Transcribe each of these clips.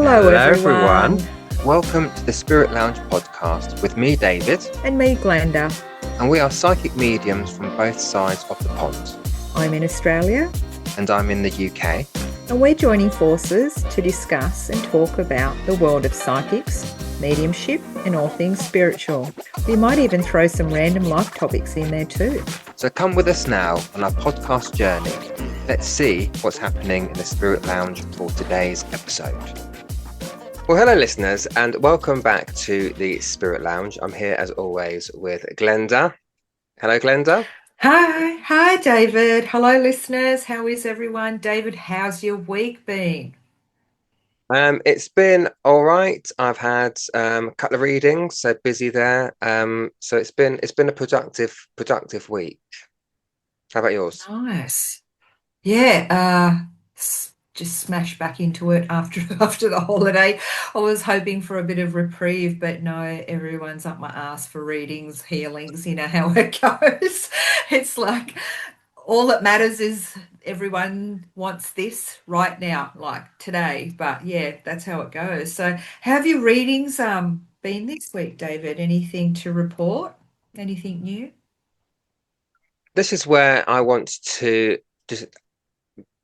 Hello, everyone. Welcome to the Spirit Lounge podcast with me, David. And me, Glenda. And we are psychic mediums from both sides of the pond. I'm in Australia. And I'm in the UK. And we're joining forces to discuss and talk about the world of psychics, mediumship, and all things spiritual. We might even throw some random life topics in there too. So come with us now on our podcast journey. Let's see what's happening in the Spirit Lounge for today's episode. Well, hello listeners, and welcome back to the Spirit Lounge. I'm here as always with Glenda. Hello, Glenda. Hi, David. Hello, listeners. How is everyone? David, how's your week been? It's been all right. I've had a couple of readings, so busy there. So it's been a productive week. How about yours? Nice. Yeah, just smashed back into it after the holiday. I was hoping for a bit of reprieve, but no, everyone's up my ass for readings, healings, you know how it goes. It's like all that matters is everyone wants this right now, like today. But yeah, that's how it goes. So how have your readings been this week, David? Anything to report? Anything new? This is where I want to just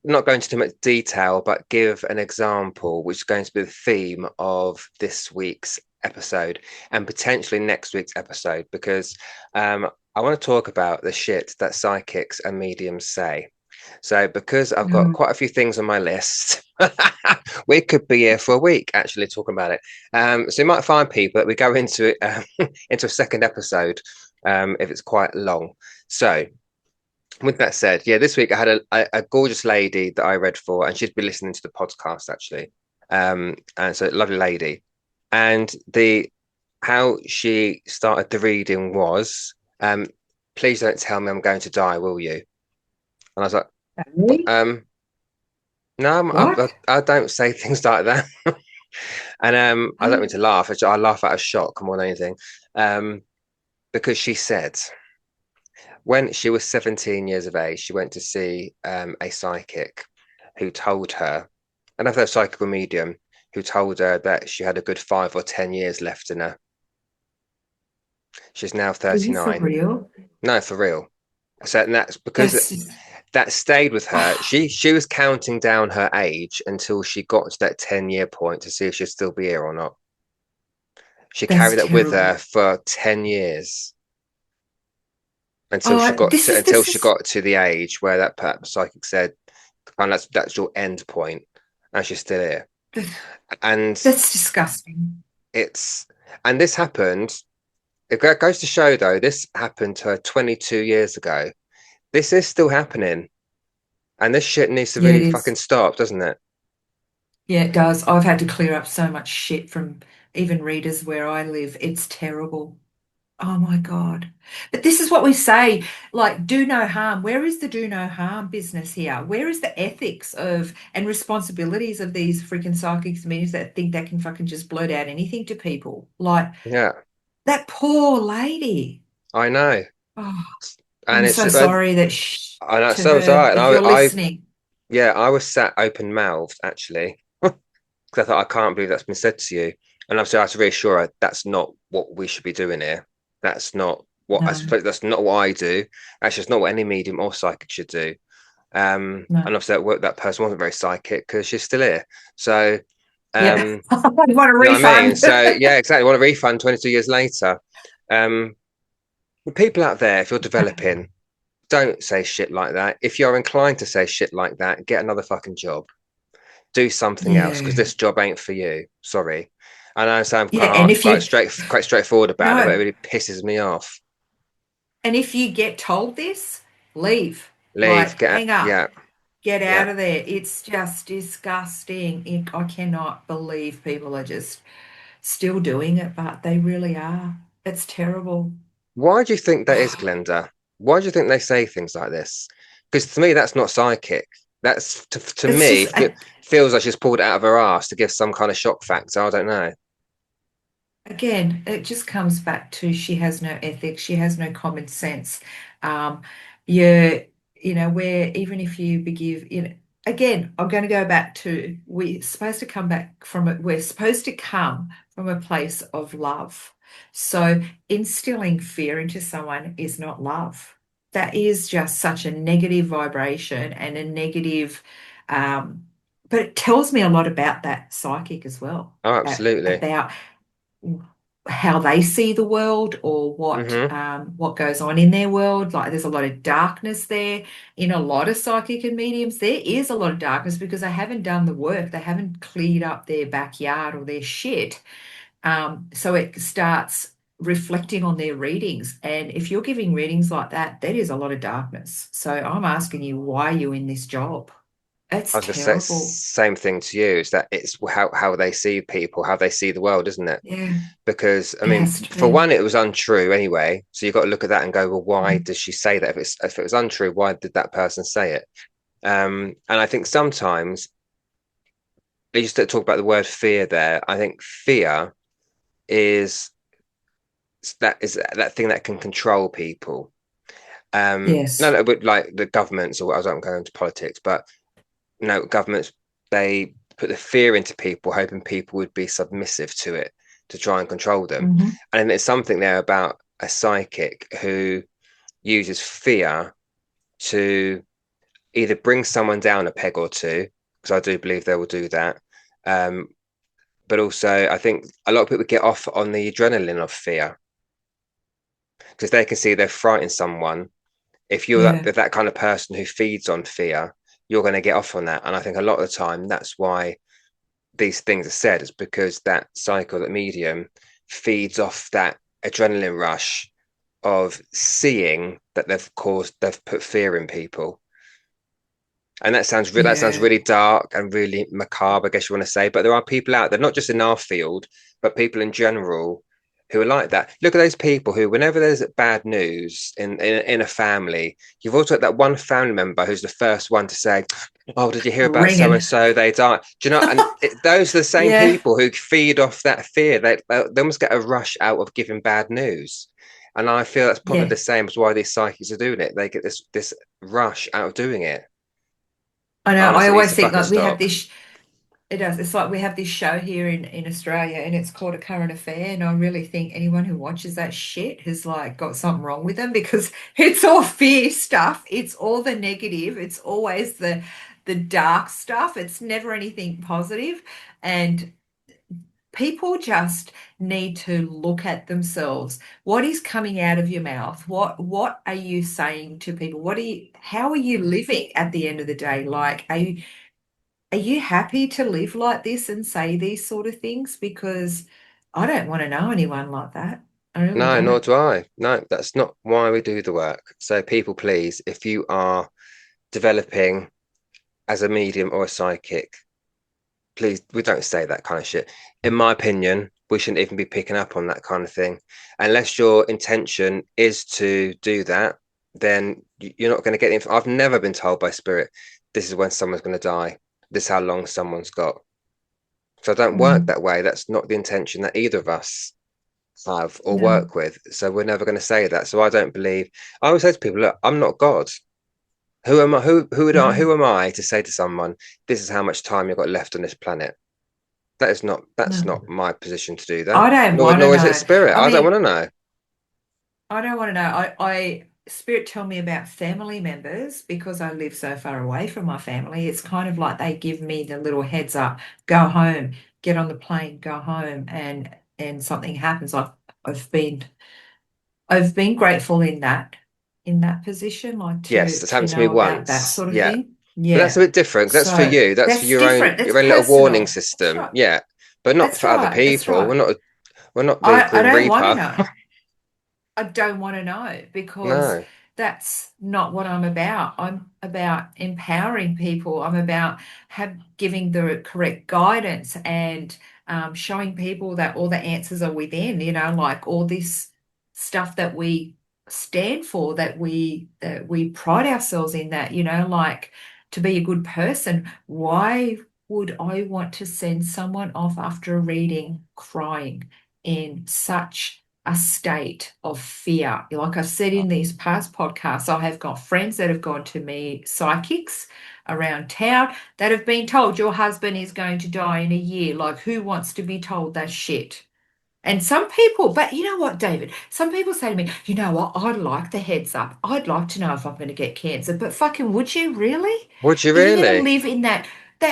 not go into too much detail, but give an example, which is going to be the theme of this week's episode and potentially next week's episode, because I want to talk about the shit that psychics and mediums say. So because I've got quite a few things on my list, we could be here for a week actually talking about it. So you might find people that we go into it into a second episode if it's quite long. So with that said, yeah, this week I had a gorgeous lady that I read for, and she'd be listening to the podcast actually. And so lovely lady. And how she started the reading was, please don't tell me I'm going to die, will you? And I was like, no, I don't say things like that. And I don't mean to laugh. I laugh out of shock more than anything. Because she said, when she was 17 years of age, she went to see a psychic who told her, another psychical medium, who told her that she had a good 5 or 10 years left in her. She's now 39. For real? No, for real. So and that's because that stayed with her. She was counting down her age until she got to that 10-year point to see if she'd still be here or not. She carried that with her for 10 years. Until she got to the age where that psychic said, and that's your end point, and she's still here. And that's disgusting. And this happened. It goes to show, though, this happened to her 22 years ago. This is still happening, and this shit needs to really fucking stop, doesn't it? Yeah, it does. I've had to clear up so much shit from even readers where I live. It's terrible. Oh my God. But this is what we say, like, do no harm. Where is the do no harm business here? Where is the ethics of and responsibilities of these freaking psychics mediums that think they can fucking just blurt out anything to people? Like, yeah, that poor lady. I know. Oh, and I'm so sorry that I know, to so was her, I. And if you're listening. Yeah, I was sat open mouthed actually, because I thought, I can't believe that's been said to you. And obviously I had to reassure her that's not what we should be doing here. That's not what that's not what I do. Actually, it's not what any medium or psychic should do. And obviously that person wasn't very psychic because she's still here. So I want a refund. You know what I mean? So yeah, exactly. I want a refund 22 years later. People out there, if you're developing, don't say shit like that. If you're inclined to say shit like that, get another fucking job. Do something else, because this job ain't for you. Sorry. I know I sound quite straightforward about it, but it really pisses me off. And if you get told this, leave. Hang up. Get out of there. It's just disgusting. I cannot believe people are just still doing it, but they really are. It's terrible. Why do you think that is, Glenda? Why do you think they say things like this? Because to me, that's not psychic. That's to me, it feels like she's pulled it out of her ass to give some kind of shock factor. I don't know. Again, it just comes back to she has no ethics. She has no common sense. Where even if you give, again, I'm going to go back to we're supposed to come back from it. We're supposed to come from a place of love. So instilling fear into someone is not love. That is just such a negative vibration and a negative, um, but it tells me a lot about that psychic as well, Oh, absolutely. about how they see the world or Hmm. what goes on in their world. Like there's a lot of darkness there in a lot of psychic and mediums. There is a lot of darkness because they haven't done the work. They haven't cleared up their backyard or their shit. So it starts reflecting on their readings. And if you're giving readings like that, that is a lot of darkness. So I'm asking you, why are you in this job? I It's was going to say terrible. same thing to you, is that it's how they see people, how they see the world, isn't it? Yeah, Because I it mean, has to for be. one, it was untrue anyway. So you've got to look at that and go, well, why Mm. does she say that? If it was untrue, why did that person say it? And I think sometimes they used to talk about the word fear there. I think fear is is that thing that can control people. No, Yes. no, but like the governments, or I don't go into politics, but no, governments, they put the fear into people, hoping people would be submissive to it to try and control them. Hmm. And there's something there about a psychic who uses fear to either bring someone down a peg or two, because I do believe they will do that. Um, but also, I think a lot of people get off on the adrenaline of fear because they can see they're frightening someone. If you're Yeah. that kind of person who feeds on fear, you're going to get off on that. And I think a lot of the time, that's why these things are said, is because that cycle, that medium, feeds off that adrenaline rush of seeing that they've put fear in people. And that sounds Yeah. really dark and really macabre, I guess you want to say. But there are people out there, not just in our field, but people in general who are like that. Look at those people who, whenever there's bad news in a family, you've also got that one family member who's the first one to say, "Oh, did you hear about so and Ringing. so? They died." Do you know? And those are the same Yeah. people who feed off that fear. They almost get a rush out of giving bad news. And I feel that's probably Yeah. the same as why these psychics are doing it. They get this rush out of doing it. I know. I Honestly, it needs always to think fucking like we have stop. this, it does. It's like we have this show here in Australia and it's called A Current Affair. And I really think anyone who watches that shit has like got something wrong with them because it's all fear stuff. It's all the negative. It's always the dark stuff. It's never anything positive. And people just need to look at themselves. What is coming out of your mouth? What are you saying to people? How are you living at the end of the day? Like, are you happy to live like this and say these sort of things? Because I don't want to know anyone like that. I really No, nor don't. do I. No, that's not why we do the work. So, people, please, if you are developing as a medium or a psychic, please, we don't say that kind of shit. In my opinion, we shouldn't even be picking up on that kind of thing. Unless your intention is to do that, then you're not going to get the I've never been told by spirit, this is when someone's going to die. This is how long someone's got. So I don't work Mm, that way. That's not the intention that either of us have or no, work with. So we're never going to say that. So I don't believe. I always say to people, look, I'm not God. Who am I? no, Who am I to say to someone, this is how much time you've got left on this planet? That's no. not my position to do that. I don't want to Nor is it know. spirit. I I don't want mean, to know. I don't want to know. I spirit tell me about family members because I live so far away from my family. It's kind of like they give me the little heads up, go home, get on the plane, go home, and something happens. I've been I've been grateful in that position, like Yes, that's to happened to me know about that once. sort of Yeah, thing. but that's a Yeah. bit different. That's for So you. That's for that's different. It's your own little warning personal. That's system. right. Yeah, but not That's for other right. That's people. right. We're not the I Grim don't want to Reaper. know. I don't want to know because No. that's not what I'm about. I'm about empowering people. I'm about giving the correct guidance and showing people that all the answers are within, like all this stuff that we stand for, that we pride ourselves in that, like to be a good person. Why would I want to send someone off after a reading crying in such a state of fear. Like I said in these past podcasts, I have got friends that have gone to me, psychics around town, that have been told your husband is going to die in a year. Like, who wants to be told that shit? And some people, but you know what, David? Some people say to me, you know what, I'd like the heads up. I'd like to know if I'm going to get cancer. But fucking would you really? Would you Are you going to really? live in that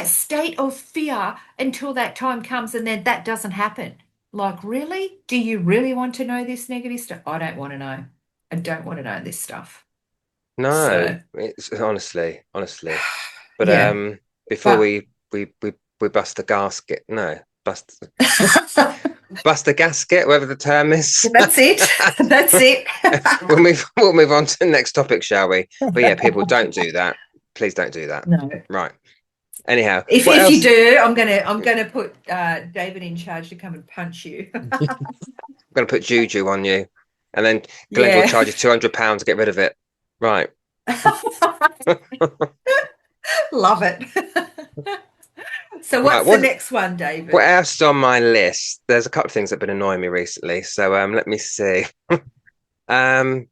state of fear until that time comes and then that doesn't happen? Like, really? Do you really want to know this negative stuff? I don't want to know. I don't want to know this stuff. No, So, it's honestly. But yeah. before But we bust the gasket, no, bust the gasket, whatever the term is. that's it. That's it. We'll move on to the next topic, shall we? But yeah, people don't do that. Please don't do that. No. Right. Anyhow, what If you else? do, I'm gonna put David in charge to come and punch you. I'm going to put juju on you, and then Glenda will Yeah. charge you £200 to get rid of it. Right. Love it. So Right. what's the next one, What David? else is on my list? There's a couple of things that have been annoying me recently. So let me see. Um,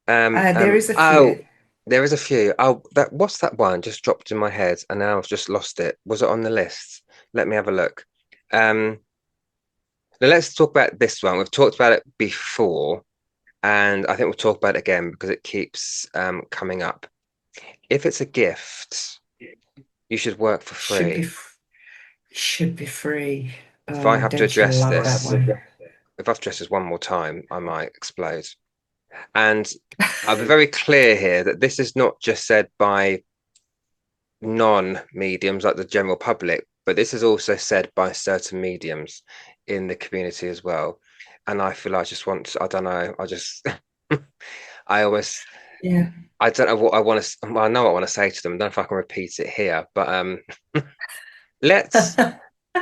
There is a oh, few. there is a few. Oh, what's that one? Just dropped in my head, and now I've just lost it. Was it on the list? Let me have a look. Um, now let's talk about this one. We've talked about it before, and I think we'll talk about it again because it keeps coming up. If it's a gift, you should work for Should be free. f- should be free. If I Oh, have to don't you address love that this, one? if I have to address this one more time, I might explode. And I'll be very clear here that this is not just said by non-mediums like the general public, but this is also said by certain mediums in the community as well. And I feel I just want to, I don't know, I just I always Yeah. I don't know what I want to well, I know what I want to say to them. I don't know if I can repeat it here, but let's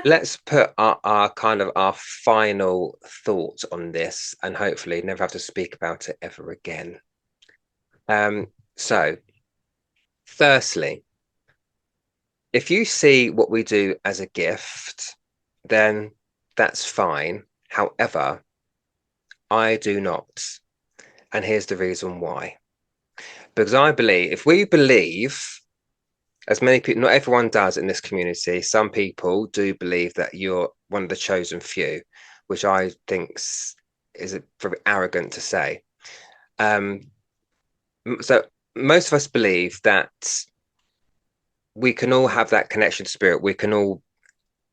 let's put our kind of our final thoughts on this and hopefully never have to speak about it ever again. So firstly, if you see what we do as a gift, then that's fine. However, I do not. And here's the reason why. Because I believe, if we believe, as many people, not everyone does in this community, some people do believe that you're one of the chosen few, which I think is very arrogant to say. Um, so most of us believe that we can all have that connection to spirit. We can all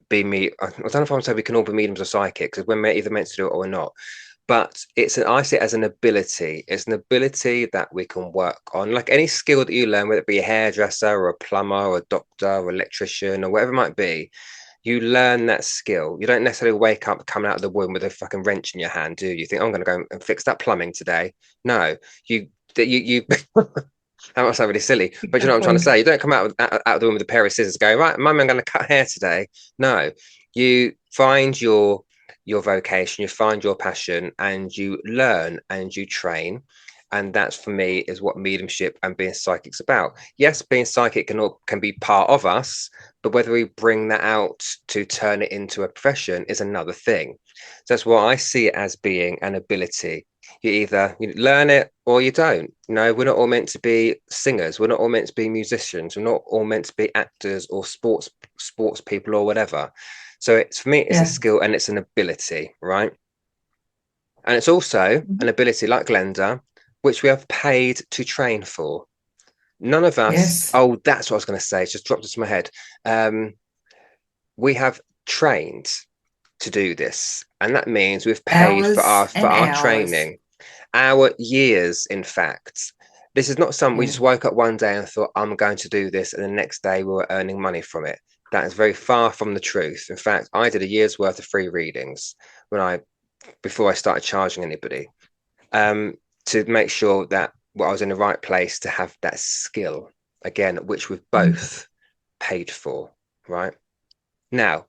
be me. I don't know if I'm saying we can all be mediums or psychics, because we're either meant to do it or not. But I see it as an ability. It's an ability that we can work on, like any skill that you learn, whether it be a hairdresser or a plumber or a doctor or electrician or whatever it might be. You learn that skill. You don't necessarily wake up coming out of the womb with a fucking wrench in your hand, do you? Think I'm going to go and fix that plumbing today? No, you that might sound really silly, but you know what I'm trying to Exactly. say. You don't come out of the room with a pair of scissors, going right, Mum, I'm going to cut hair today. No, you find your vocation, you find your passion, and you learn and you train. And that's for me is what mediumship and being psychic's about. Yes, being psychic can be part of us, but whether we bring that out to turn it into a profession is another thing. So that's what I see it as being an ability. You learn it or you don't. No, we're not all meant to be singers. We're not all meant to be musicians. We're not all meant to be actors or sports people or whatever. So it's for me, it's a Yeah. skill and it's an ability, right? And it's also an Mhm. ability like Glenda, which we have paid to train for. None of us, Yes. oh, that's what I was going to say. It's just dropped into my head. Um, we have trained to do this, and that means we've paid for Hours for and our hours. training, our years, in fact. This is not something we Yeah. just woke up one day and thought, I'm going to do this, and the next day we were earning money from it. That is very far from the truth. In fact, I did a year's worth of free readings when I before I started charging anybody, um, to make sure that I was in the right place to have that skill again, which we've Mm. both paid for. Right now,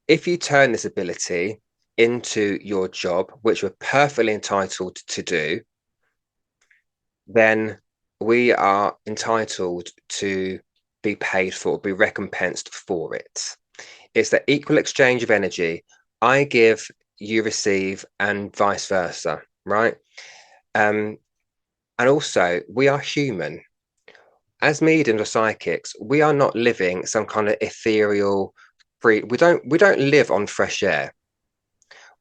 if you turn this ability into your job, which we're perfectly entitled to do, then we are entitled to be paid for, be recompensed for it. It's the equal exchange of energy. I give you receive, and vice versa, right? Um, and also, we are human. As mediums or psychics, we are not living some kind of ethereal free. We don't live on fresh air.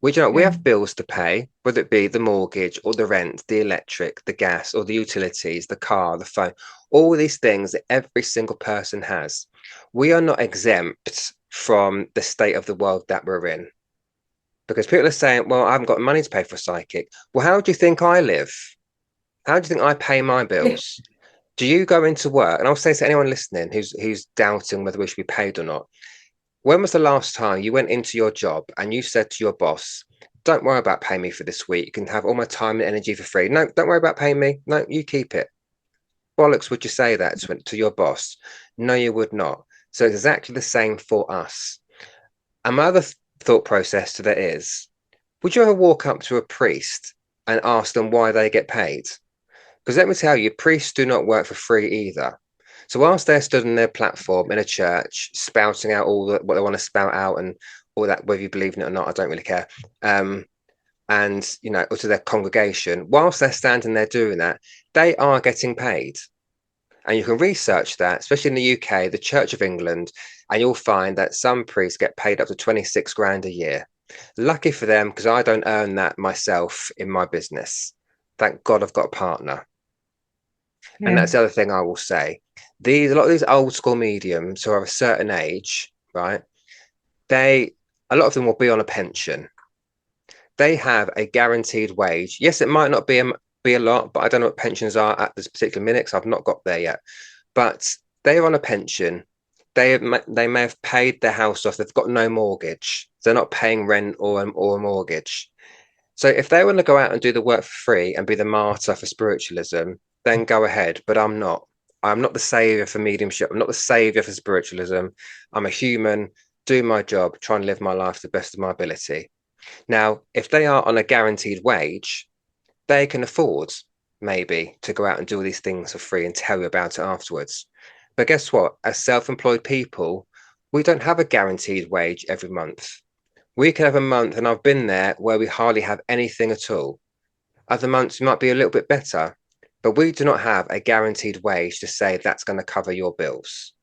We Yeah. have bills to pay, whether it be the mortgage or the rent, the electric, the gas, or the utilities, the car, the phone, all these things that every single person has. We are not exempt from the state of the world that we're in. Because people are saying, well, I haven't got money to pay for a psychic. Well, how do you think I live? How do you think I pay my Yeah. bills? Do you go into work? And I'll say to anyone listening who's doubting whether we should be paid or not, when was the last time you went into your job and you said to your boss, don't worry about paying me for this week. You can have all my time and energy for free. No, don't worry about paying me. No, you keep it. Bollocks, would you say that to your boss? No, you would not. So it's exactly the same for us. And my other thought process to that is, would you ever walk up to a priest and ask them why they get paid? Because let me tell you, priests do not work for free either. So whilst they're stood on their platform in a church, spouting out what they want to spout out and all that, whether you believe in it or not, I don't really care. Um, and or to their congregation, whilst they're standing there doing that, they are getting paid. And you can research that, especially in the UK, the Church of England, and you'll find that some priests get paid up to 26 grand a year. Lucky for them, because I don't earn that myself in my business. Thank God I've got a partner. And Yeah. that's the other thing I will say. A lot of these old school mediums who are of a certain age, right? They a lot of them will be on a pension. They have a guaranteed wage. Yes, it might not be a lot, but I don't know what pensions are at this particular minute, so I've not got there yet. But they're on a pension. They may have paid their house off. They've got no mortgage. They're not paying rent or a mortgage. So if they want to go out and do the work for free and be the martyr for spiritualism, then go ahead. But I'm not. I'm not the savior for mediumship. I'm not the savior for spiritualism. I'm a human, do my job, trying to live my life to the best of my ability. Now, if they are on a guaranteed wage, they can afford maybe to go out and do all these things for free and tell you about it afterwards. But guess what? As self-employed people, we don't have a guaranteed wage every month. We can have a month, and I've been there, where we hardly have anything at all. Other months might be a little bit better, but we do not have a guaranteed wage to say that's going to cover your bills.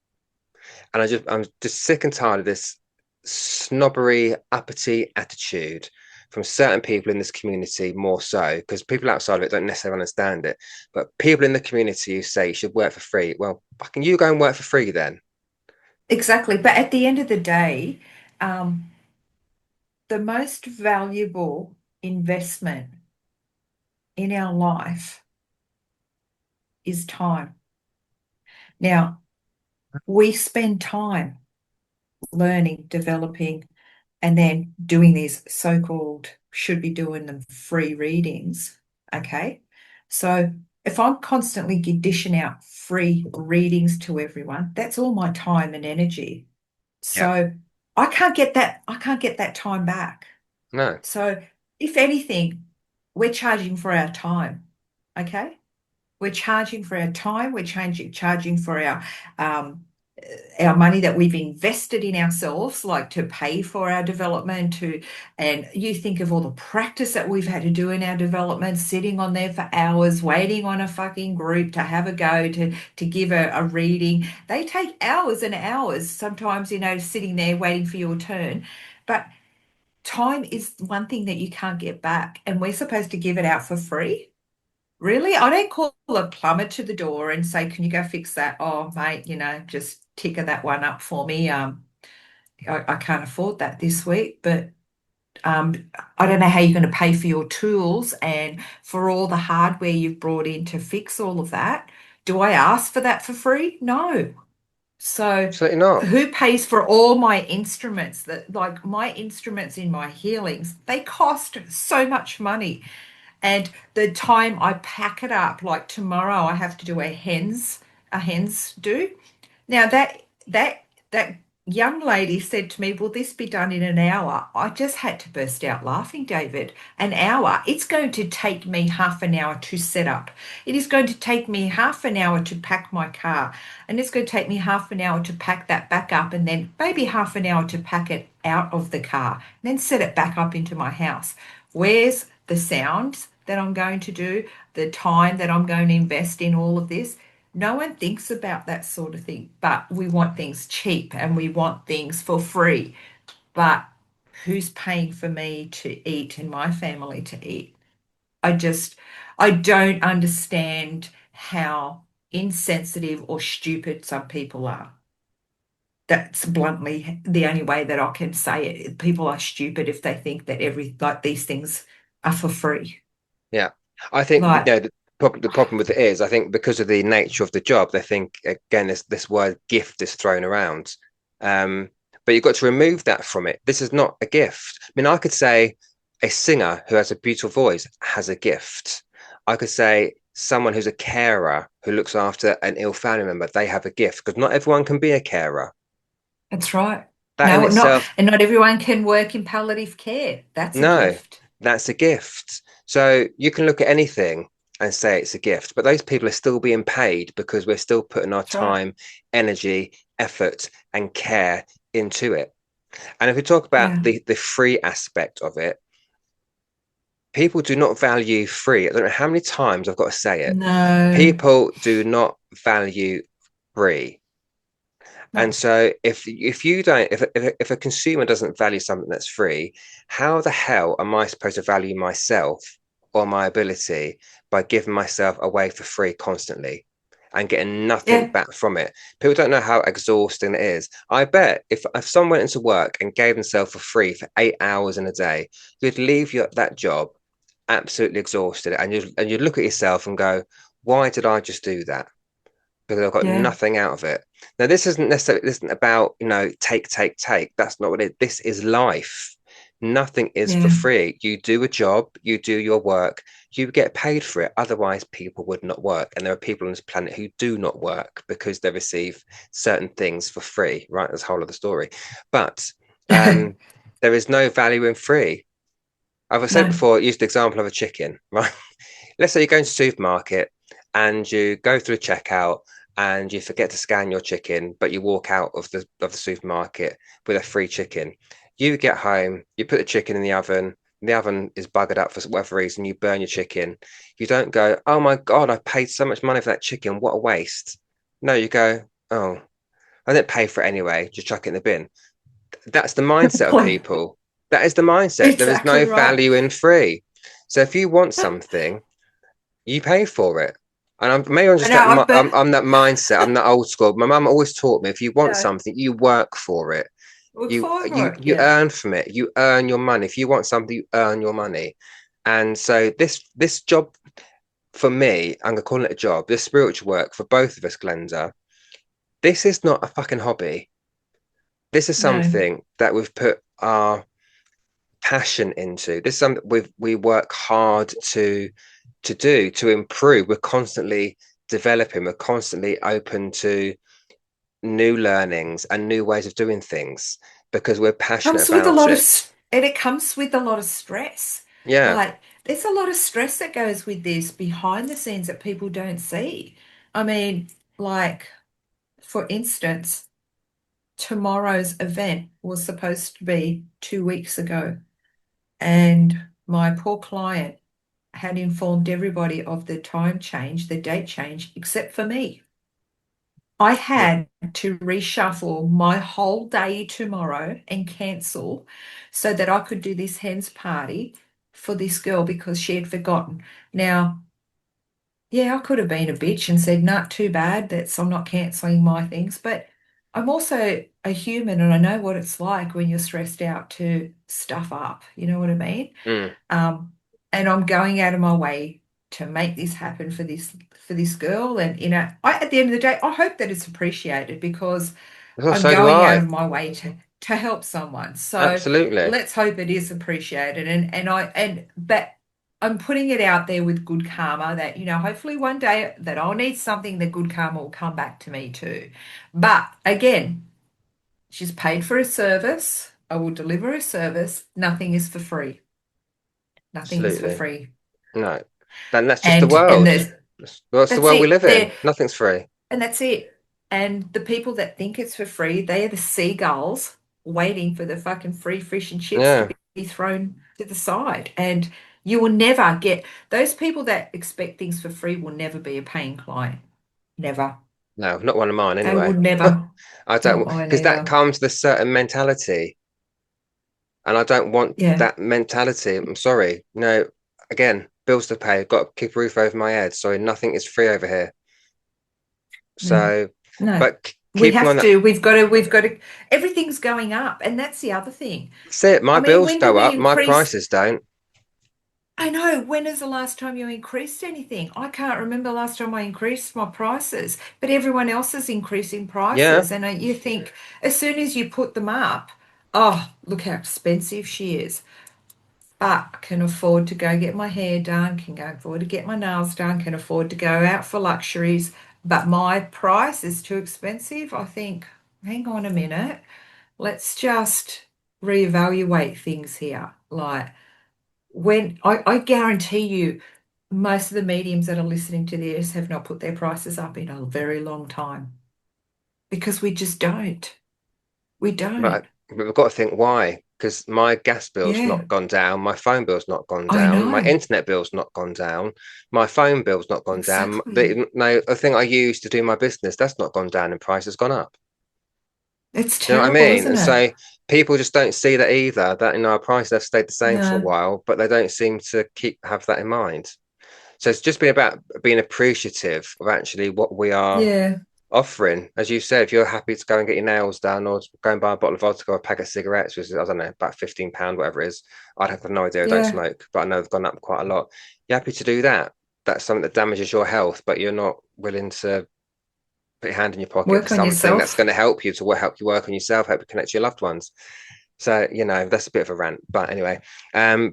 And I'm just sick and tired of this snobbery, uppity attitude from certain people in this community, more so because people outside of it don't necessarily understand it. But people in the community who say you should work for free, well, fucking you go and work for free then. Exactly. But at the end of the day, um, the most valuable investment in our life is time. Now, we spend time learning, developing, and then doing these so-called should be doing them free readings. Okay. So if I'm constantly dishing out free readings to everyone, that's all my time and energy. Yeah. So I can't get that time back. No. So if anything, we're charging for our time. Okay. We're charging for our time. We're charging for um, our money that we've invested in ourselves, like to pay for our development. And you think of all the practice that we've had to do in our development, sitting on there for hours, waiting on a fucking group to have a go to give a reading. They take hours and hours, sometimes, sitting there waiting for your turn. But time is one thing that you can't get back, and we're supposed to give it out for free. Really? I don't call a plumber to the door and say, "Can you go fix that?" Oh, mate, just ticker that one up for me. I can't afford that this week, but I don't know how you're going to pay for your tools and for all the hardware you've brought in to fix all of that. Do I ask for that for free? No. So Absolutely not. who pays for all my instruments, that like my instruments in my healings? They cost so much money. And the time I pack it up, like tomorrow I have to do a hens do. Now that young lady said to me, "Will this be done in an hour?" I just had to burst out laughing, David. An hour? It's going to take me half an hour to set up. It is going to take me half an hour to pack my car. And it's going to take me half an hour to pack that back up, and then maybe half an hour to pack it out of the car and then set it back up into my house. Where's the sounds that I'm going to do, the time that I'm going to invest in all of this? No one thinks about that sort of thing, but we want things cheap and we want things for free. But who's paying for me to eat and my family to eat? I just, I don't understand how insensitive or stupid some people are. That's bluntly the only way that I can say it. People are stupid if they think that like these things are for free. Yeah, I think Like, the problem with it is, I think because of the nature of the job, they think again this word gift is thrown around. But you've got to remove that from it. This is not a gift. I mean, I could say a singer who has a beautiful voice has a gift. I could say someone who's a carer who looks after an ill family member, they have a gift because not everyone can be a carer. that's right. That in No, not, itself, and not everyone can work in palliative care. That's a no, gift. that's a gift. So you can look at anything and say it's a gift, but those people are still being paid because we're still putting our That's right. time, energy, effort, and care into it. And if we talk about Yeah. the free aspect of it, people do not value free. I don't know how many times I've got to say it. No, People do not value free. And no. so if you don't if a consumer doesn't value something that's free, how the hell am I supposed to value myself or my ability by giving myself away for free constantly and getting nothing Yeah, back from it? People don't know how exhausting it is. I bet if someone went into work and gave themselves for free for 8 hours in a day, you'd leave that job absolutely exhausted and you'd look at yourself and go, why did I just do that? Because I've got yeah, nothing out of it. Now, this isn't about, take. That's not what it is. This is life. Nothing is for yeah, free. You do a job, you do your work, you get paid for it. Otherwise, people would not work. And there are people on this planet who do not work because they receive certain things for free, right? That's the whole of the story. But um, there is no value in free. I've said no. before, used the example of a chicken, right? Let's say you go into a supermarket and you go through a checkout and you forget to scan your chicken, but you walk out of the supermarket with a free chicken. You get home, you put the chicken in the oven is buggered up for whatever reason, you burn your chicken. You don't go, oh my God, I paid so much money for that chicken. What a waste. No, you go, oh, I didn't pay for it anyway. Just chuck it in the bin. That's the mindset of people. That is the mindset. There is Exactly no right. value in free. So if you want something, you pay for it. And maybe I'm I just know, I'm that mindset. I'm that old school. My mum always taught me if you want yeah, something, you work for it. look You forward you for it. you Yeah, earn from it. You earn your money. If you want something, you earn your money. And so this job for me, I'm gonna call it a job. This spiritual work for both of us, Glenda. This is not a fucking hobby. This is no. something that we've put our passion into. This is something we work hard to do to improve. We're constantly developing. We're constantly open to new learnings and new ways of doing things because we're passionate Comes with a about lot of, it. and it comes with a lot of stress. Yeah. Like, there's a lot of stress that goes with this behind the scenes that people don't see. I mean, like, for instance, tomorrow's event was supposed to be 2 weeks ago, and my poor client had informed everybody of the time change, the date change, except for me. I Mm. had to reshuffle my whole day tomorrow and cancel so that I could do this hen's party for this girl because she had forgotten. Now, yeah, I could have been a bitch and said, not too bad, that's I'm not canceling my things, but I'm also a human and I know what it's like when you're stressed out to stuff up. You know what I mean? Mm. Um, and I'm going out of my way to make this happen for this girl. And at the end of the day, I hope that it's appreciated because So, I'm so do going out I. of my way to help someone. So Absolutely. let's hope it is appreciated. And but I'm putting it out there with good karma that, hopefully one day that I'll need something, that good karma will come back to me too. But again, she's paid for a service. I will deliver a service. Nothing is for free. Nothing is for Absolutely. free. No. Then that's just the And world. there's That's the that's world we it. live in. Nothing's free. And that's it. And the people that think it's for free, they are the seagulls waiting for the fucking free fish and chips to Yeah. be thrown to the side. And you will never get those people that expect things for free will never be a paying client. Never. No, not one of mine They will anyway. never. I Not don't, mine because that either. comes with a certain mentality, and I don't want Yeah. that mentality. I'm sorry. No, again, bills to pay, got to keep a roof over my head. Sorry, nothing is free over here. No. So, No. but We keeping on have that, to. We've got to, everything's going up. And that's the other thing. that's it. My I mean, bills when do go we up, my increase? prices don't. I know. When is the last time you increased anything? I can't remember the last time I increased my prices, but everyone else is increasing Yeah, prices. And you think as soon as you put them up, oh, look how expensive she is. But I can afford to go get my hair done, can go afford to get my nails done, can afford to go out for luxuries. But my price is too expensive. I think, hang on a minute, let's just reevaluate things here. Like, when I guarantee you, most of the mediums that are listening to this have not put their prices up in a very long time because we just don't. We but don't. we've got to think why. Because my gas bill's Yeah, not gone down, my phone bill's not gone I down, my know. internet bill's not gone down, my phone bill's not gone down. Exactly. The thing I use to do my business, that's not gone down in price, it's gone up. It's Do you know what I terrible, mean? isn't And it? so people just don't see that either, that our prices have stayed the same for a No. while, but they don't seem to have that in mind. So it's just been about being appreciative of actually what we are Yeah, offering. As you said, if you're happy to go and get your nails done or go and buy a bottle of vodka or a pack of cigarettes, which is, I don't know, about £15, whatever it is. I'd have no idea. I don't yeah. smoke, but I know they've gone up quite a lot. You're happy to do that. That's something that damages your health, but you're not willing to put your hand in your pocket for Work on something that's yourself. going to help you to help you work on yourself, help you connect to your loved ones. So, that's a bit of a rant, but anyway, but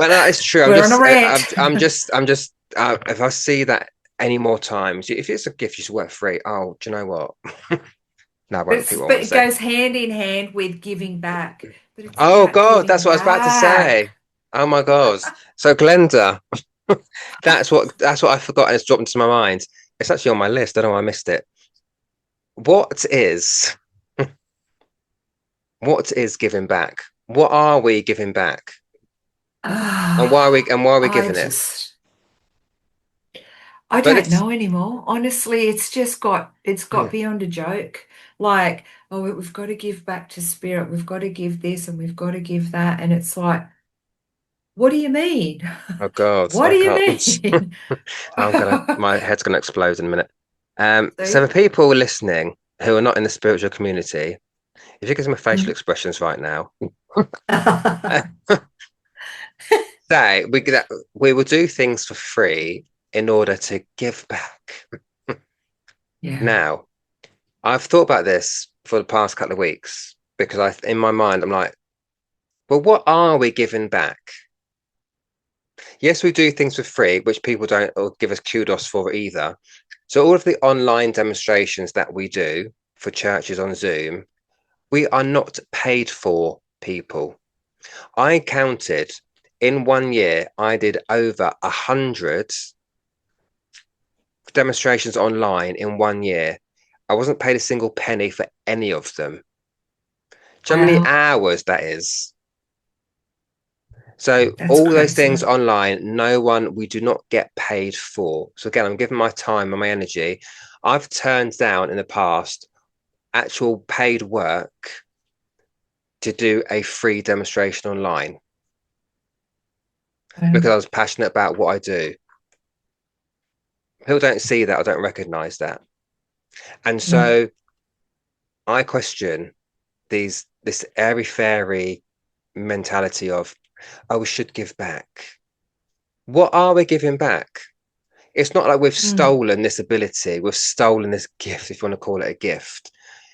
no, it's true. We're on a rant. I'm just. If I see that any more times, if it's a gift, you should work free. Oh, do you know what? No, I won't repeat what I But want to it say. goes hand in hand with giving back. But it's Oh about God, that's giving what I was about to back. say. Oh my God. So Glenda, that's what I forgot and it's dropped into my mind. It's actually on my list. I don't know why I missed it. What is what is giving back? What are we giving back? And why are we I giving it? just I But don't it's know anymore. Honestly, it's got beyond a joke. Like, oh, we've got to give back to spirit. We've got to give this and we've got to give that. And it's like, what do you mean? oh God, What I do you can't. mean? My head's gonna explode in a minute. So See? for people listening who are not in the spiritual community, if you get some facial Mm. expressions right now, say we will do things for free in order to give back. Yeah. Now, I've thought about this for the past couple of weeks because in my mind, I'm like, well, what are we giving back? Yes, we do things for free, which people don't or give us kudos for either. So all of the online demonstrations that we do for churches on Zoom, we are not paid for people. I counted in 1 year, I did over 100 demonstrations online in 1 year. I wasn't paid a single penny for any of them. Do you know how many Wow. hours that is? So That's all those crazy. things online, we do not get paid for. So again, I'm giving my time and my energy. I've turned down in the past actual paid work to do a free demonstration online because Wow. I was passionate about what I do. People don't see that, I don't recognize that. And No. so I question this airy fairy mentality of, oh, we should give back. What are we giving back? It's not like we've Mm. stolen this ability, we've stolen this gift, if you want to call it a gift.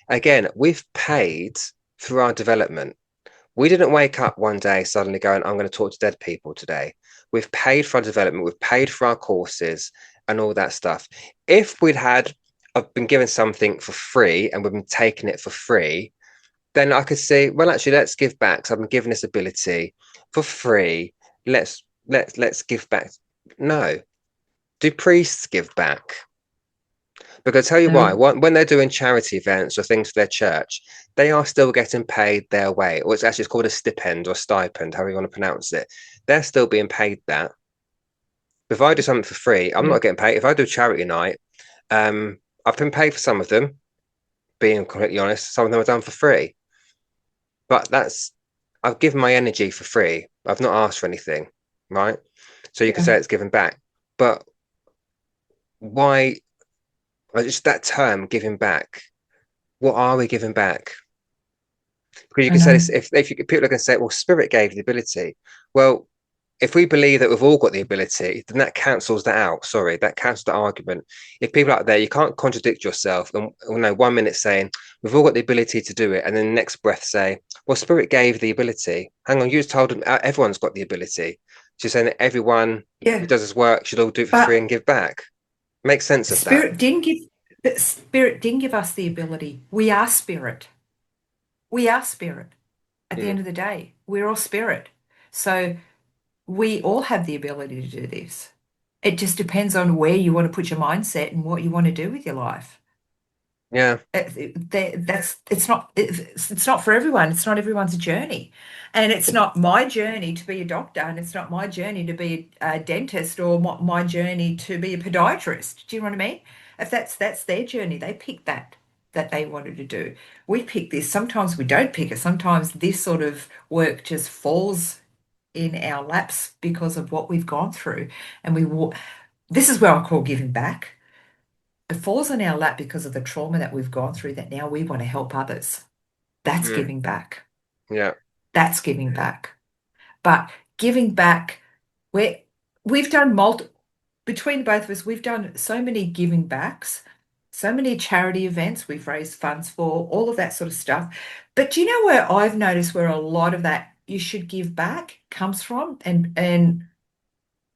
Again, we've paid through our development. We didn't wake up one day suddenly going, I'm going to talk to dead people today. We've paid for our development, we've paid for our courses and all that stuff. If I've been given something for free and we've been taking it for free, then I could say, well, actually, let's give back. So I've been given this ability for free. Let's give back. No. Do priests give back? Because I'll tell you why. No. When they're doing charity events or things for their church, they are still getting paid their way, or it's called a stipend or stipend, however you want to pronounce it. They're still being paid that. If I do something for free, I'm Yeah. not getting paid. If I do a charity night, I've been paid for some of them, being completely honest. Some of them are done for free. But I've given my energy for free. I've not asked for anything, right? So you could Yeah. say it's given back. But why, just that term, giving back, what are we giving back? Because you I can say this, know. if people are going to say, well, spirit gave the ability. Well, if we believe that we've all got the ability, then that cancels that out. Sorry, that cancels the argument. If people out there, you can't contradict yourself and no 1 minute saying we've all got the ability to do it, and then the next breath say, well, spirit gave the ability. Hang on, you just told them everyone's got the ability. So you're saying that everyone who Yeah. does his work should all do it for free But and give back. Make sense of that. Spirit didn't give us the ability. We are spirit. We are spirit. At the Mm. end of the day, we're all spirit. So we all have the ability to do this. It just depends on where you want to put your mindset and what you want to do with your life. Yeah, That's it's not for everyone. It's not everyone's journey, and it's not my journey to be a doctor, and it's not my journey to be a dentist or my journey to be a podiatrist. Do you know what I mean? If that's their journey, they pick that they wanted to do. We pick this. Sometimes we don't pick it. Sometimes this sort of work just falls in our laps because of what we've gone through, and this is where I call giving back. It falls on our lap because of the trauma that we've gone through that now we want to help others. That's mm. giving back. Yeah, That's giving back. But giving back, we're, we've done between both of us, we've done so many giving backs, so many charity events we've raised funds for, all of that sort of stuff. But do you know where I've noticed where a lot of that you should give back comes from? And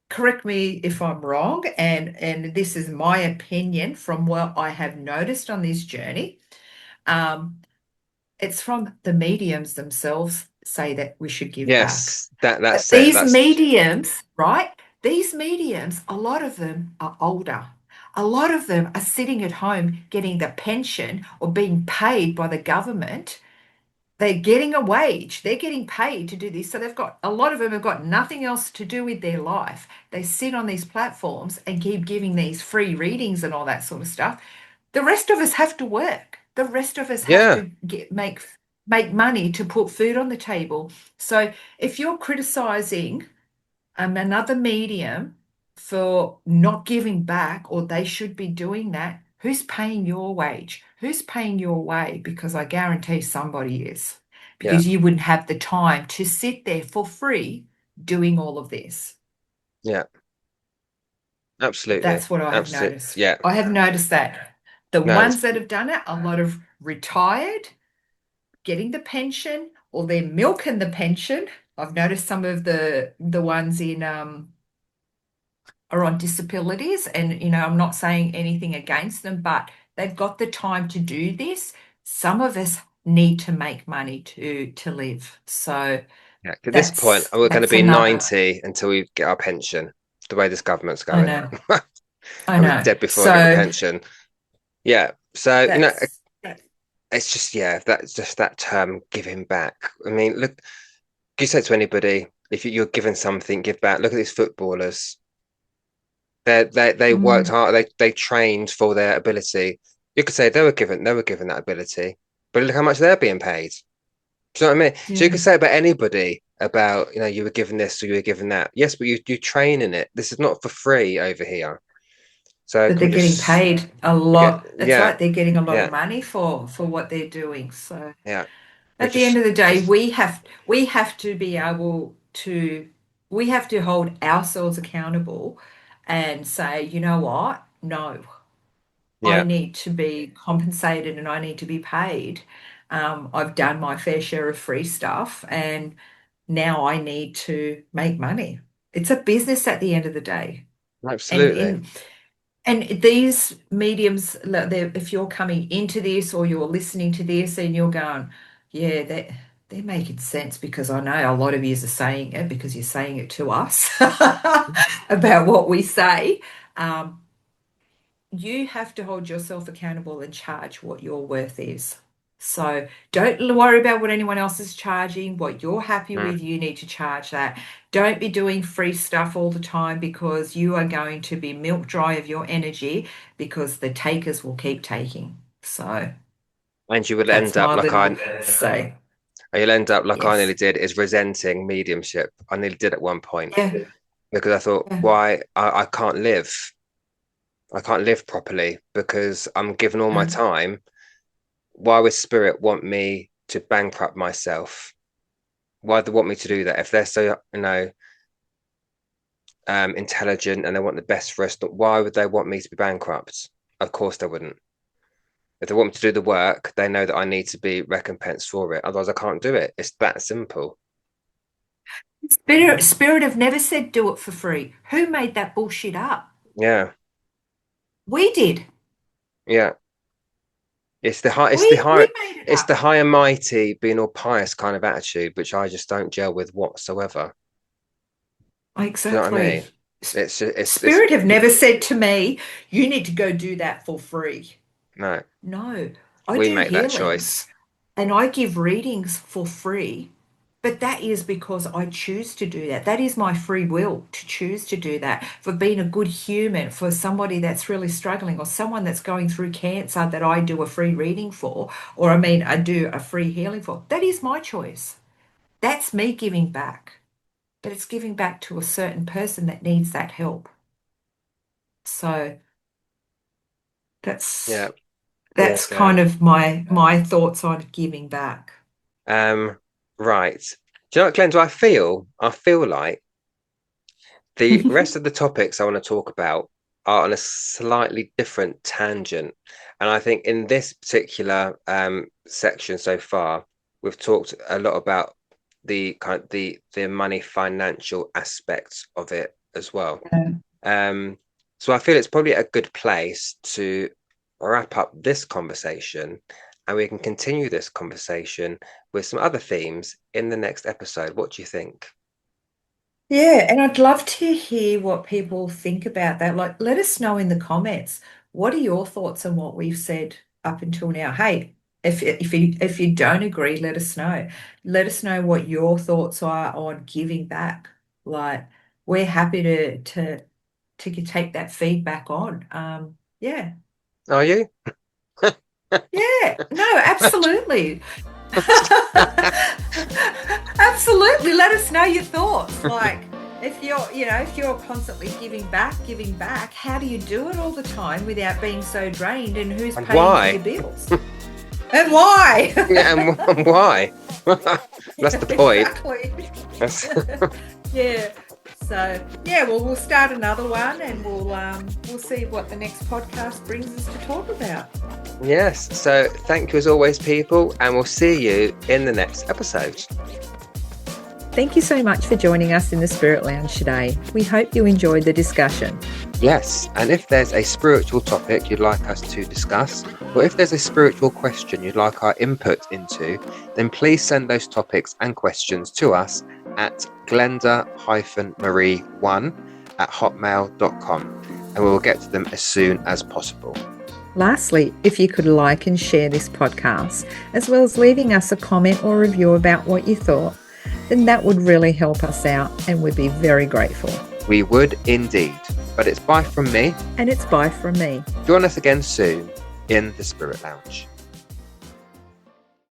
correct me if I'm wrong, and this is my opinion from what I have noticed on this journey. Um, it's from the mediums themselves say that we should give back. yes, that's it. These That's mediums, right? These mediums, a lot of them are older. A lot of them are sitting at home getting the pension or being paid by the government. They're getting a wage. They're getting paid to do this. So they've got a lot of them have got nothing else to do with their life. They sit on these platforms and keep giving these free readings and all that sort of stuff. The rest of us have to work. The rest of us have yeah, to make money to put food on the table. So if you're criticizing another medium for not giving back, or they should be doing that, who's paying your wage? Who's paying your way? Because I guarantee somebody is, yeah, because you wouldn't have the time to sit there for free doing all of this. yeah, absolutely, That's what I have absolutely, noticed. yeah. I have noticed that the No, ones that have done it, a lot of retired, getting the pension, or they're milking the pension. I've noticed some of the ones in are on disabilities, and I'm not saying anything against them, but they've got the time to do this. Some of us need to make money to live. So yeah. At this point, that's we're going to that's be another. 90 until we get our pension. The way this government's I going, know. I I'll be know. dead before I get my So pension. Yeah. So that it's just that's just that term giving back. I mean, look, you say to anybody, if you're given something, give back. Look at these footballers. They worked mm, hard. They trained for their ability. You could say they were given that ability, but look how much they're being paid. Do you know what I mean? So you yeah. could say about anybody about you were given this or you were given that. Yes, but you train in it. This is not for free over here. So But can they're we getting just paid a get lot. That's yeah, right. They're getting a lot of yeah, money for what they're doing. So yeah. We at the end just of the day, just we have to be able to we have to hold ourselves accountable and say, you know what? No, I yeah, need to be compensated and I need to be paid. I've done my fair share of free stuff and now I need to make money. It's a business at the end of the day. And absolutely. and these mediums, like, if you're coming into this or you're listening to this and you're going, yeah, they're making sense, because I know a lot of you are saying it because you're saying it to us about what we say. Um, you have to hold yourself accountable and charge what your worth is. So don't worry about what anyone else is charging. What you're happy Mm. with, you need to charge that. Don't be doing free stuff all the time because you are going to be milk dry of your energy because the takers will keep taking. So And you will that's end up my like little say. you'll end up like I nearly Yes. did, is resenting mediumship. I nearly did at one point Yeah. because I thought, Yeah. why I can't live. I can't live properly because I'm given all my Mm. time. Why would spirit want me to bankrupt myself? Why do they want me to do that? If they're so, intelligent and they want the best for us, why would they want me to be bankrupt? Of course they wouldn't. If they want me to do the work, they know that I need to be recompensed for it. Otherwise, I can't do it. It's that simple. Spirit have never said do it for free. Who made that bullshit up? Yeah, We did. yeah. It's the high. We made it It's the up. high and mighty, being all pious kind of attitude, which I just don't gel with whatsoever. Do you know what I Exactly. mean? It's Spirit have never said to me, you need to go do that for free. no. No, I We do make that healings choice. and I give readings for free, but that is because I choose to do that. That is my free will to choose to do that for being a good human, for somebody that's really struggling or someone that's going through cancer that I do a free reading for, or I mean, I do a free healing for. That is my choice. That's me giving back, but it's giving back to a certain person that needs that help. So Yeah. that's that's So, kind of my thoughts on giving back. right. Do you know what, Glenn? Do I feel like the rest of the topics I want to talk about are on a slightly different tangent. And I think in this particular section so far, we've talked a lot about the kind of the money financial aspects of it as well. Yeah. Um, so I feel it's probably a good place to wrap up this conversation, and we can continue this conversation with some other themes in the next episode. What do you think? Yeah, and I'd love to hear what people think about that. Like, let us know in the comments. What are your thoughts on what we've said up until now? Hey, if you don't agree, let us know. Let us know what your thoughts are on giving back. Like, we're happy to take that feedback on. Yeah. Are you? Yeah, no, absolutely. Absolutely. Let us know your thoughts. Like if you're constantly giving back, how do you do it all the time without being so drained and who's And paying for why? your bills? And why? Yeah, and why? That's the point. Exactly. That's, Yeah. So yeah, well we'll start another one and we'll see what the next podcast brings us to talk about. yes. So thank you as always, people, and we'll see you in the next episode. Thank you so much for joining us in the Spirit Lounge today. We hope you enjoyed the discussion. Yes, and if there's a spiritual topic you'd like us to discuss, or if there's a spiritual question you'd like our input into, then please send those topics and questions to us at glenda-marie1@hotmail.com, and we will get to them as soon as possible. Lastly, if you could like and share this podcast, as well as leaving us a comment or review about what you thought, then that would really help us out and we'd be very grateful. We would indeed. But it's bye from me. And it's bye from me. Join us again soon in the Spirit Lounge.